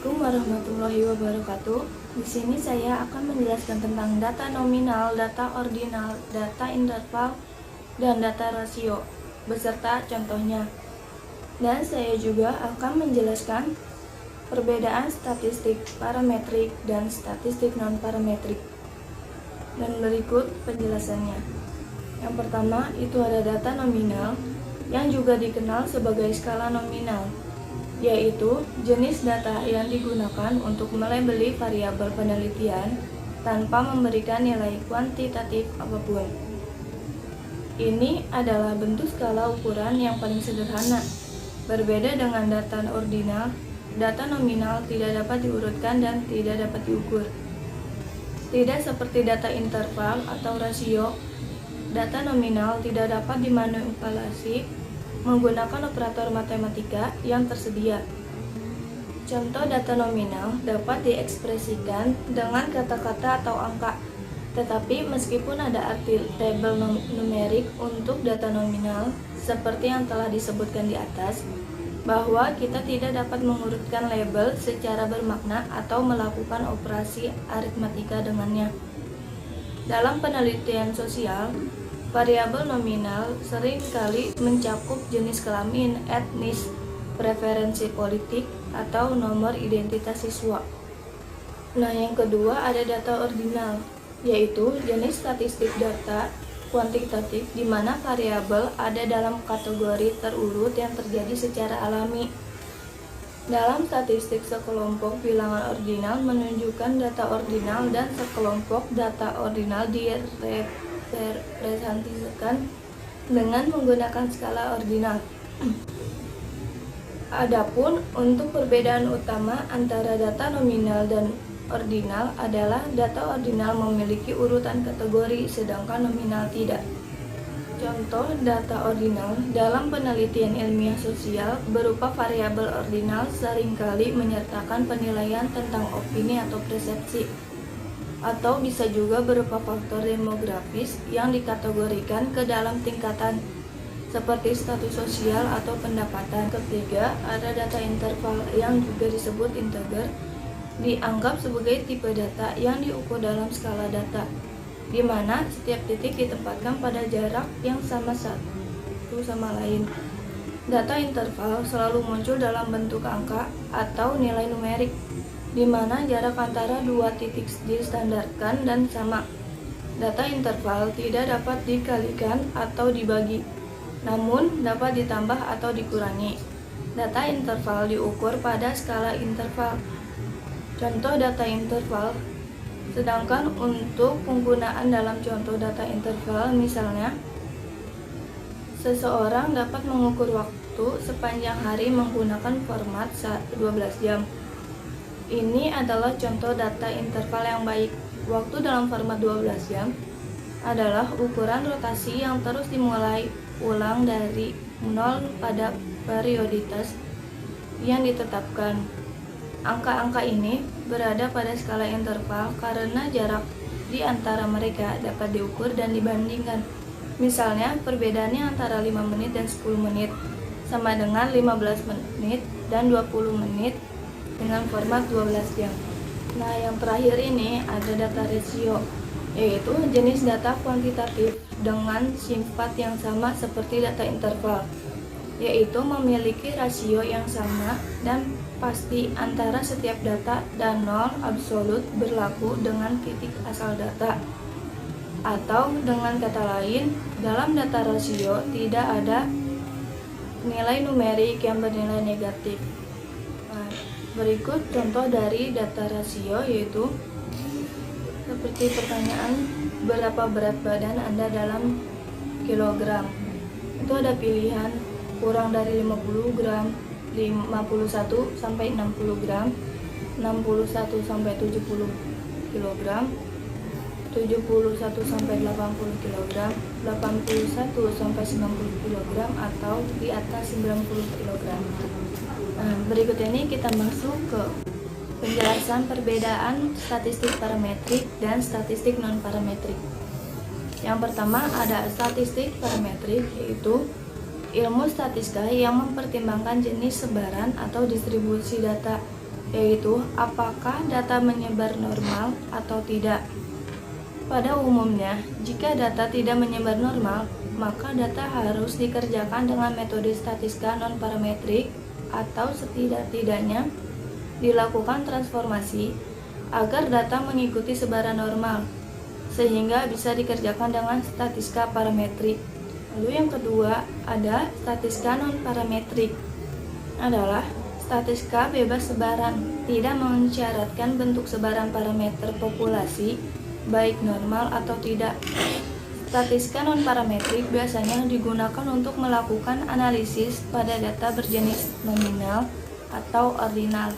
Assalamualaikum warahmatullahi wabarakatuh. Di sini saya akan menjelaskan tentang data nominal, data ordinal, data interval, dan data rasio, beserta contohnya. Dan saya juga akan menjelaskan perbedaan statistik parametrik dan statistik non-parametrik. Dan berikut penjelasannya. Yang pertama, itu ada data nominal, yang juga dikenal sebagai skala nominal, yaitu jenis data yang digunakan untuk melabeli variabel penelitian tanpa memberikan nilai kuantitatif apapun. Ini adalah bentuk skala ukuran yang paling sederhana. Berbeda dengan data ordinal, data nominal tidak dapat diurutkan dan tidak dapat diukur. Tidak seperti data interval atau rasio, data nominal tidak dapat dimanipulasi menggunakan operator matematika yang tersedia. Contoh data nominal dapat diekspresikan dengan kata-kata atau angka, tetapi meskipun ada arti tabel numerik untuk data nominal, seperti yang telah disebutkan di atas, bahwa kita tidak dapat mengurutkan label secara bermakna atau melakukan operasi aritmatika dengannya. Dalam penelitian sosial, variabel nominal seringkali mencakup jenis kelamin, etnis, preferensi politik, atau nomor identitas siswa. Nah, yang kedua ada data ordinal, yaitu jenis statistik data kuantitatif di mana variabel ada dalam kategori terurut yang terjadi secara alami. Dalam statistik, sekelompok bilangan ordinal menunjukkan data ordinal dan sekelompok data ordinal direpresentasikan dengan menggunakan skala ordinal. Adapun untuk perbedaan utama antara data nominal dan ordinal adalah data ordinal memiliki urutan kategori sedangkan nominal tidak. Contoh data ordinal dalam penelitian ilmiah sosial berupa variabel ordinal seringkali menyertakan penilaian tentang opini atau persepsi, atau bisa juga berupa faktor demografis yang dikategorikan ke dalam tingkatan seperti status sosial atau pendapatan. Ketiga, ada data interval yang juga disebut integer, dianggap sebagai tipe data yang diukur dalam skala data, di mana setiap titik ditempatkan pada jarak yang sama satu sama lain. Data interval selalu muncul dalam bentuk angka atau nilai numerik, di mana jarak antara dua titik distandarkan dan sama. Data interval tidak dapat dikalikan atau dibagi, namun dapat ditambah atau dikurangi. Data interval diukur pada skala interval. Contoh data interval. Sedangkan untuk penggunaan dalam contoh data interval, misalnya, seseorang dapat mengukur waktu sepanjang hari menggunakan format 12 jam. Ini adalah contoh data interval yang baik. Waktu dalam format 12 jam adalah ukuran rotasi yang terus dimulai ulang dari 0 pada perioditas yang ditetapkan. Angka-angka ini berada pada skala interval karena jarak di antara mereka dapat diukur dan dibandingkan. Misalnya, perbedaannya antara 5 menit dan 10 menit sama dengan 15 menit dan 20 menit dengan format 12 jam. Nah, yang terakhir ini ada data rasio, yaitu jenis data kuantitatif dengan sifat yang sama seperti data interval, yaitu memiliki rasio yang sama dan pasti antara setiap data dan nol absolut berlaku dengan titik asal data. Atau dengan kata lain, dalam data rasio tidak ada nilai numerik yang bernilai negatif. Nah, berikut contoh dari data rasio, yaitu seperti pertanyaan, berapa berat badan Anda dalam kilogram? Itu ada pilihan kurang dari 50 gram, 51 sampai 60 gram, 61 sampai 70 kg, 71 sampai 80 kg, 81 sampai 90 kg, atau di atas 90 kg. Nah, berikut ini kita masuk ke penjelasan perbedaan statistik parametrik dan statistik non-parametrik. Yang pertama ada statistik parametrik, yaitu ilmu statistika yang mempertimbangkan jenis sebaran atau distribusi data yaitu apakah data menyebar normal atau tidak. Pada umumnya, jika data tidak menyebar normal, maka data harus dikerjakan dengan metode statistika non-parametrik atau setidak-tidaknya dilakukan transformasi agar data mengikuti sebaran normal, sehingga bisa dikerjakan dengan statistika parametrik. Lalu yang kedua ada statistika non-parametrik, adalah statistika bebas sebaran, tidak mensyaratkan bentuk sebaran parameter populasi, baik normal atau tidak. Statistika non-parametrik biasanya digunakan untuk melakukan analisis pada data berjenis nominal atau ordinal.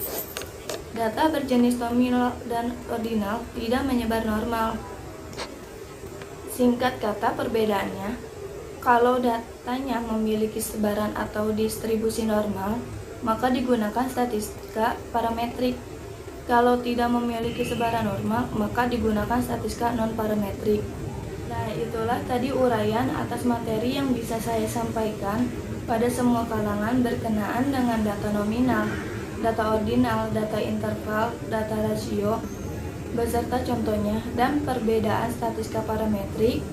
Data berjenis nominal dan ordinal tidak menyebar normal. Singkat kata perbedaannya, kalau datanya memiliki sebaran atau distribusi normal, maka digunakan statistika parametrik. Kalau tidak memiliki sebaran normal, maka digunakan statistika non-parametrik. Nah, itulah tadi uraian atas materi yang bisa saya sampaikan pada semua kalangan berkenaan dengan data nominal, data ordinal, data interval, data rasio, beserta contohnya dan perbedaan statistika parametrik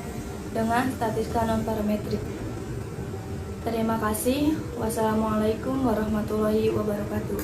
dengan statistika non-parametrik. Terima kasih. Wassalamualaikum warahmatullahi wabarakatuh.